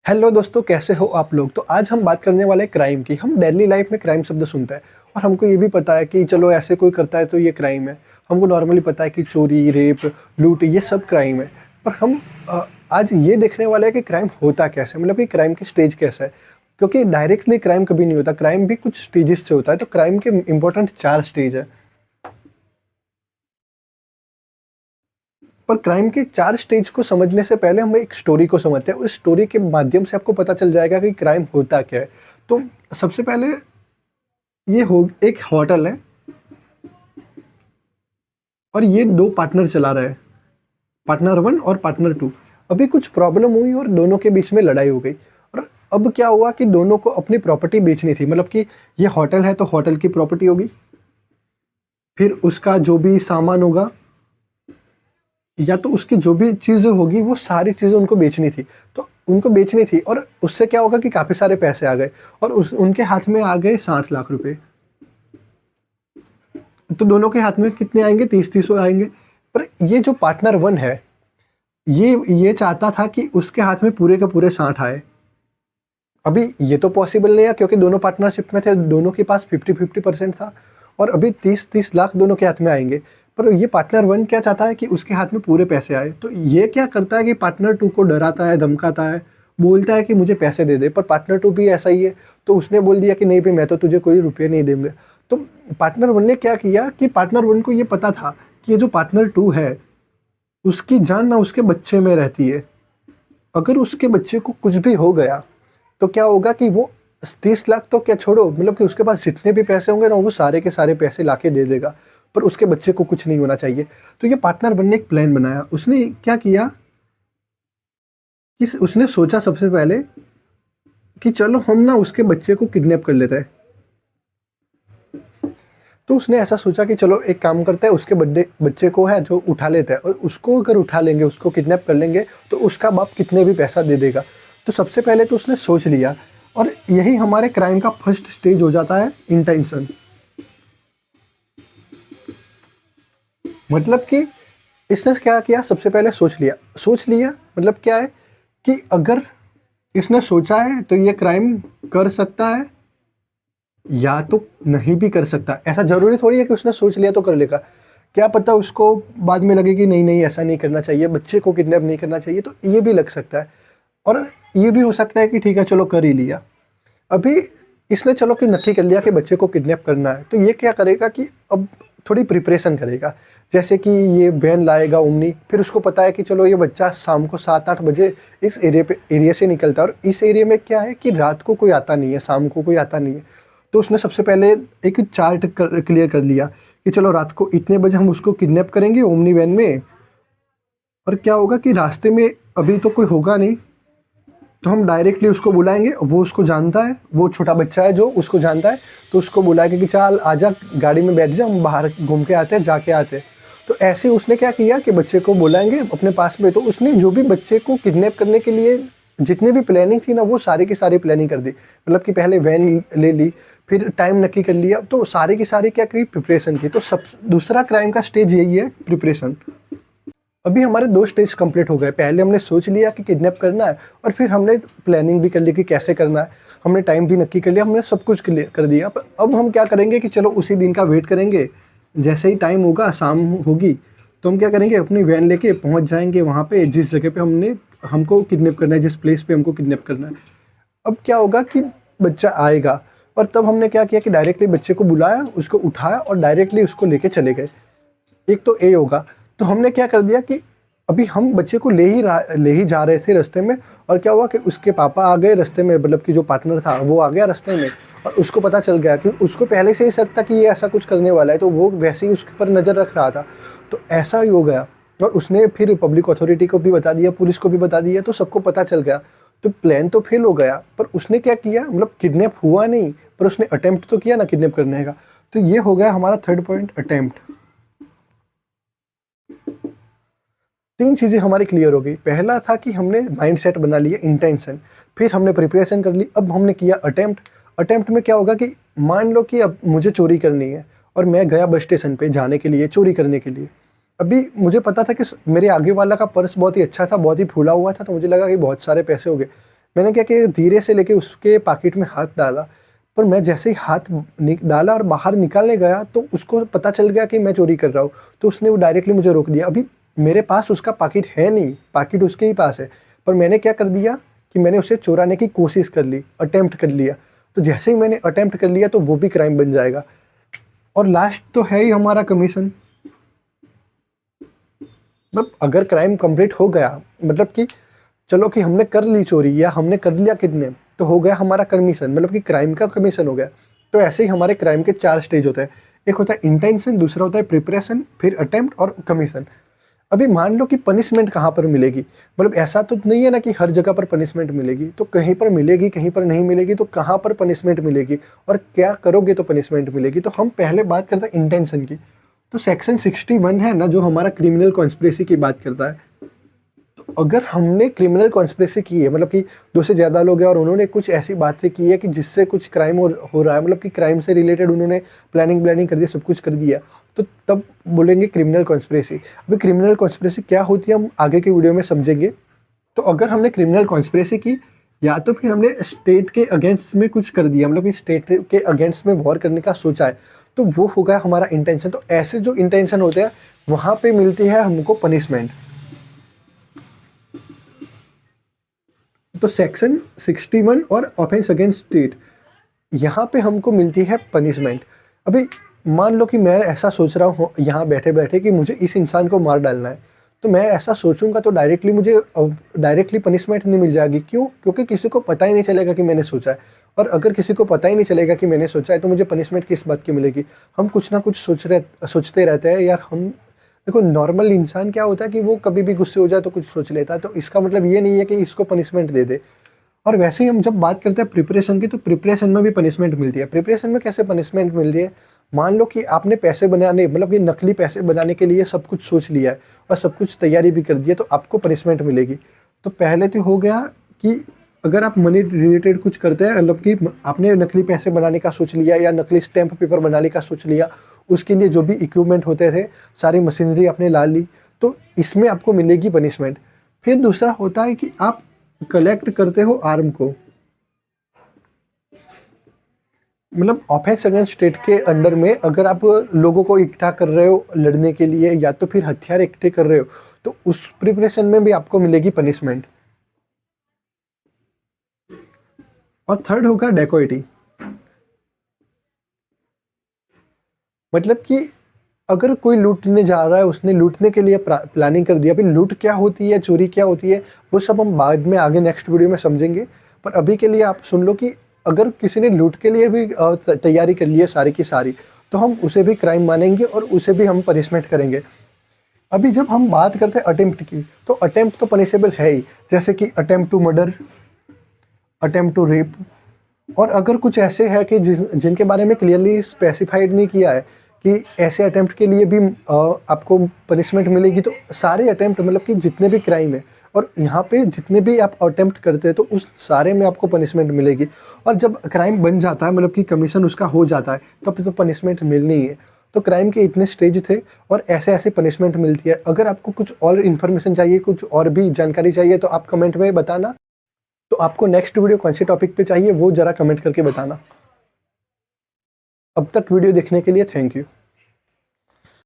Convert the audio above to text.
Hello दोस्तों, कैसे हो आप लोग। तो आज हम बात करने वाले हैं क्राइम की। हम डेली लाइफ में क्राइम शब्द सुनते हैं और हमको ये भी पता है कि चलो ऐसे कोई करता है तो ये क्राइम है। हमको नॉर्मली पता है कि चोरी, रेप, लूट ये सब क्राइम है। पर हम आज ये देखने वाले हैं कि क्राइम होता कैसे, मतलब कि क्राइम की स्टेज कैसा है। क्योंकि डायरेक्टली क्राइम कभी नहीं होता, क्राइम भी कुछ स्टेजेस से होता है। तो क्राइम के इंपॉर्टेंट 4 स्टेज है। पर क्राइम के 4 स्टेज को समझने से पहले हम एक स्टोरी को समझते हैं। उस स्टोरी के माध्यम से आपको पता चल जाएगा कि क्राइम होता क्या है। तो सबसे पहले ये हो एक होटल है और ये 2 पार्टनर चला रहे हैं, पार्टनर 1 और पार्टनर 2। अभी कुछ प्रॉब्लम हुई और दोनों के बीच में लड़ाई हो गई। और अब क्या हुआ कि दोनों को अपनी प्रॉपर्टी बेचनी थी। मतलब कि ये होटल है तो होटल की प्रॉपर्टी होगी, फिर उसका जो भी सामान होगा या तो उसकी जो भी चीज़ें होगी वो सारी चीज़ें उनको बेचनी थी। तो उनको बेचनी थी और उससे क्या होगा कि काफ़ी सारे पैसे आ गए और उनके हाथ में आ गए 60 लाख रुपए। तो दोनों के हाथ में कितने आएंगे, 30-30 आएंगे। पर ये जो पार्टनर 1 है, ये चाहता था कि उसके हाथ में पूरे के पूरे 60 आए। अभी ये तो पॉसिबल नहीं है क्योंकि दोनों पार्टनरशिप में थे, दोनों के पास 50-50% था और अभी 30-30 लाख दोनों के हाथ में आएंगे। पर ये पार्टनर 1 क्या चाहता है कि उसके हाथ में पूरे पैसे आए। तो ये क्या करता है कि पार्टनर 2 को डराता है, धमकाता है, बोलता है कि मुझे पैसे दे दे। पर पार्टनर 2 भी ऐसा ही है, तो उसने बोल दिया कि नहीं भाई, मैं तो तुझे कोई रुपये नहीं देंगे। तो पार्टनर 1 ने क्या किया कि पार्टनर 1 को ये पता था कि ये जो पार्टनर 2 है उसकी जान ना उसके बच्चे में रहती है। अगर उसके बच्चे को कुछ भी हो गया तो क्या होगा कि वो 30 लाख तो क्या छोड़ो, मतलब कि उसके पास जितने भी पैसे होंगे ना वो सारे के सारे पैसे लाके दे देगा, पर उसके बच्चे को कुछ नहीं होना चाहिए। तो ये पार्टनर बनने एक प्लान बनाया। उसने क्या किया कि उसने सोचा सबसे पहले कि चलो हम ना उसके बच्चे को किडनैप कर लेते हैं। तो उसने ऐसा सोचा कि चलो एक काम करते हैं, उसके बच्चे को है जो उठा लेते हैं, और उसको अगर उठा लेंगे, उसको किडनैप कर लेंगे तो उसका बाप कितने भी पैसा दे देगा। तो सबसे पहले तो उसने सोच लिया और यही हमारे क्राइम का फर्स्ट स्टेज हो जाता है, इंटेंशन। मतलब कि इसने क्या किया, सबसे पहले सोच लिया मतलब क्या है कि अगर इसने सोचा है तो ये क्राइम कर सकता है या तो नहीं भी कर सकता। ऐसा ज़रूरी थोड़ी है कि उसने सोच लिया तो कर लेगा। क्या पता उसको बाद में लगे कि नहीं नहीं ऐसा नहीं करना चाहिए, बच्चे को किडनैप नहीं करना चाहिए, तो ये भी लग सकता है। और ये भी हो सकता है कि ठीक है चलो कर ही लिया। अभी इसने चलो कि नक्की कर लिया कि बच्चे को किडनैप करना है, तो ये क्या करेगा कि अब थोड़ी प्रिपरेशन करेगा। जैसे कि ये वैन लाएगा ओमनी, फिर उसको पता है कि चलो ये बच्चा शाम को 7-8 बजे इस एरिया से निकलता है और इस एरिया में क्या है कि रात को कोई आता नहीं है, शाम को कोई आता नहीं है। तो उसने सबसे पहले एक चार्ट क्लियर कर लिया कि चलो रात को इतने बजे हम उसको किडनैप करेंगे ओमनी वैन में। और क्या होगा कि रास्ते में अभी तो कोई होगा नहीं, तो हम डायरेक्टली उसको बुलाएंगे। वो उसको जानता है, वो छोटा बच्चा है जो उसको जानता है, तो उसको बुलाएंगे कि चल आजा गाड़ी में बैठ जा, हम बाहर घूम के आते हैं, जाके आते हैं। तो ऐसे उसने क्या किया कि बच्चे को बुलाएंगे अपने पास में। तो उसने जो भी बच्चे को किडनैप करने के लिए जितने भी प्लानिंग थी ना, वो सारी की सारी प्लानिंग कर दी। मतलब कि पहले वैन ले ली, फिर टाइम नक्की कर लिया, तो सारी की सारी क्या करी, प्रिपरेशन की। तो सब दूसरा क्राइम का स्टेज यही है, प्रिपरेशन। अभी हमारे 2 स्टेज कंप्लीट हो गए। पहले हमने सोच लिया कि किडनैप करना है और फिर हमने प्लानिंग भी कर ली कि कैसे करना है, हमने टाइम भी नक्की कर लिया, हमने सब कुछ क्लियर कर दिया। अब हम क्या करेंगे कि चलो उसी दिन का वेट करेंगे। जैसे ही टाइम होगा, शाम होगी, तो हम क्या करेंगे, अपनी वैन लेके पहुंच जाएंगे वहाँ पे जिस जगह पे हमको किडनैप करना है, जिस प्लेस पे हमको किडनैप करना है। अब क्या होगा कि बच्चा आएगा और तब हमने क्या किया कि डायरेक्टली बच्चे को बुलाया, उसको उठाया और डायरेक्टली उसको लेके चले गए। एक तो ये होगा। तो हमने क्या कर दिया कि अभी हम बच्चे को ले ही जा रहे थे रास्ते में, और क्या हुआ कि उसके पापा आ गए रास्ते में, मतलब कि जो पार्टनर था वो आ गया रास्ते में। और उसको पता चल गया कि उसको पहले से ही शक था कि ये ऐसा कुछ करने वाला है, तो वो वैसे ही उसके पर नज़र रख रहा था। तो ऐसा ही हो गया और उसने फिर पब्लिक अथॉरिटी को भी बता दिया, पुलिस को भी बता दिया, तो सबको पता चल गया। तो प्लान तो फेल हो गया, पर उसने क्या किया, मतलब किडनैप हुआ नहीं पर उसने अटेम्प्ट तो किया ना किडनैप करने का। तो ये हो गया हमारा थर्ड पॉइंट, अटेम्प्ट। 3 चीज़ें हमारी क्लियर हो गई। पहला था कि हमने माइंड सेट बना लिया, इंटेंशन। फिर हमने प्रिपरेशन कर ली, अब हमने किया अटेम्प्ट। अटेम्प्ट में क्या होगा कि मान लो कि अब मुझे चोरी करनी है और मैं गया बस स्टेशन पे जाने के लिए, चोरी करने के लिए। अभी मुझे पता था कि मेरे आगे वाला का पर्स बहुत ही अच्छा था, बहुत ही फूला हुआ था, तो मुझे लगा कि बहुत सारे पैसे हो गए। मैंने क्या किया, धीरे से लेके उसके पॉकेट में हाथ डाला, पर मैं जैसे ही हाथ डाला और बाहर निकालने गया तो उसको पता चल गया कि मैं चोरी कर रहा हूँ, तो उसने वो डायरेक्टली मुझे रोक दिया। अभी मेरे पास उसका पॉकेट है नहीं, पॉकेट उसके ही पास है, पर मैंने क्या कर दिया कि मैंने उसे चुराने की कोशिश कर ली, अटेम्प्ट कर लिया। तो जैसे ही मैंने अटेम्प्ट कर लिया तो वो भी क्राइम बन जाएगा। और लास्ट तो है ही हमारा कमीशन। मतलब अगर क्राइम कंप्लीट हो गया, मतलब कि चलो कि हमने कर ली चोरी या हमने कर लिया किडनैप, तो हो गया हमारा कमीशन, मतलब कि क्राइम का कमीशन हो गया। तो ऐसे ही हमारे क्राइम के 4 स्टेज होते हैं। एक होता है इंटेंशन, दूसरा होता है प्रिपरेशन, फिर अटेम्प्ट और कमीशन। अभी मान लो कि पनिशमेंट कहाँ पर मिलेगी, मतलब ऐसा तो नहीं है ना कि हर जगह पर पनिशमेंट मिलेगी, तो कहीं पर मिलेगी, कहीं पर नहीं मिलेगी, तो कहाँ पर पनिशमेंट मिलेगी और क्या करोगे तो पनिशमेंट मिलेगी। तो हम पहले बात करते हैं इंटेंशन की। तो सेक्शन 61 है ना, जो हमारा क्रिमिनल कॉन्स्पिरेसी की बात करता है। तो अगर हमने क्रिमिनल कॉन्स्पिरेसी की है, मतलब कि 2 से ज़्यादा लोग हैं और उन्होंने कुछ ऐसी बातें की है कि जिससे कुछ क्राइम हो रहा है, मतलब कि क्राइम से रिलेटेड उन्होंने प्लानिंग कर दिया, सब कुछ कर दिया, तो तब बोलेंगे क्रिमिनल कॉन्स्पिरेसी। अभी क्रिमिनल कॉन्स्पिरेसी क्या होती है हम आगे के वीडियो में समझेंगे। तो अगर हमने क्रिमिनल कॉन्स्पिरेसी की, या तो फिर हमने स्टेट के अगेंस्ट में कुछ कर दिया, मतलब कि स्टेट के अगेंस्ट में वॉर करने का सोचा है, तो वो हो गया हमारा इंटेंशन। तो ऐसे जो इंटेंशन होते हैं वहाँ पे मिलती है हमको पनिशमेंट। तो सेक्शन 61 और ऑफेंस अगेंस्ट स्टेट, यहाँ पे हमको मिलती है पनिशमेंट। अभी मान लो कि मैं ऐसा सोच रहा हूँ यहाँ बैठे बैठे कि मुझे इस इंसान को मार डालना है, तो मैं ऐसा सोचूंगा तो डायरेक्टली मुझे डायरेक्टली पनिशमेंट नहीं मिल जाएगी। क्यों? क्योंकि किसी को पता ही नहीं चलेगा कि मैंने सोचा है। और अगर किसी को पता ही नहीं चलेगा कि मैंने सोचा है तो मुझे पनिशमेंट किस बात की मिलेगी। हम कुछ ना कुछ सोचते रहते हैं यार। हम देखो, नॉर्मल इंसान क्या होता है कि वो कभी भी गुस्से हो जाए तो कुछ सोच लेता है, तो इसका मतलब ये नहीं है कि इसको पनिशमेंट दे दे। और वैसे ही हम जब बात करते हैं प्रिपरेशन की, तो प्रिपरेशन में भी पनिशमेंट मिलती है। प्रिपरेशन में कैसे पनिशमेंट मिलती है? मान लो कि आपने पैसे बनाने, मतलब कि नकली पैसे बनाने के लिए सब कुछ सोच लिया है और सब कुछ तैयारी भी कर दी है, तो आपको पनिशमेंट मिलेगी। तो पहले तो हो गया कि अगर आप मनी रिलेटेड कुछ करते हैं, मतलब कि आपने नकली पैसे बनाने का सोच लिया या नकली स्टैम्प पेपर बनाने का सोच लिया, उसके लिए जो भी इक्विपमेंट होते थे, सारी मशीनरी आपने ला ली, तो इसमें आपको मिलेगी पनिशमेंट। फिर दूसरा होता है कि आप कलेक्ट करते हो आर्म को, मतलब ऑफेंस अगेंस्ट स्टेट के अंडर में अगर आप लोगों को इकट्ठा कर रहे हो लड़ने के लिए या तो फिर हथियार इकट्ठे कर रहे हो, तो उस प्रिपरेशन में भी आपको मिलेगी पनिशमेंट। और थर्ड होगा डेकोइटी। मतलब कि अगर कोई लूटने जा रहा है, उसने लूटने के लिए प्लानिंग कर दिया। अभी लूट क्या होती है, चोरी क्या होती है, वो सब हम बाद में आगे नेक्स्ट वीडियो में समझेंगे। पर अभी के लिए आप सुन लो कि अगर किसी ने लूट के लिए भी तैयारी कर ली है सारी की सारी, तो हम उसे भी क्राइम मानेंगे और उसे भी हम पनिशमेंट करेंगे। अभी जब हम बात करते हैं अटेम्प्ट की, तो अटेम्प्ट तो पनिशेबल है ही, जैसे कि attempt to murder, attempt to rape. और अगर कुछ ऐसे है कि जिनके बारे में क्लियरली स्पेसिफाइड नहीं किया है कि ऐसे अटेम्प्ट के लिए भी आपको पनिशमेंट मिलेगी, तो सारे अटेम्प्ट, मतलब कि जितने भी क्राइम है और यहाँ पे जितने भी आप अटेम्प्ट करते हैं, तो उस सारे में आपको पनिशमेंट मिलेगी। और जब क्राइम बन जाता है, मतलब कि कमीशन उसका हो जाता है, तब तो पनिशमेंट मिलनी ही है। तो क्राइम के इतने स्टेज थे और ऐसे ऐसे पनिशमेंट मिलती है। अगर आपको कुछ और इन्फॉर्मेशन चाहिए, कुछ और भी जानकारी चाहिए, तो आप कमेंट में बताना। तो आपको नेक्स्ट वीडियो कौन से टॉपिक पे चाहिए वो ज़रा कमेंट करके बताना। अब तक वीडियो देखने के लिए थैंक यू।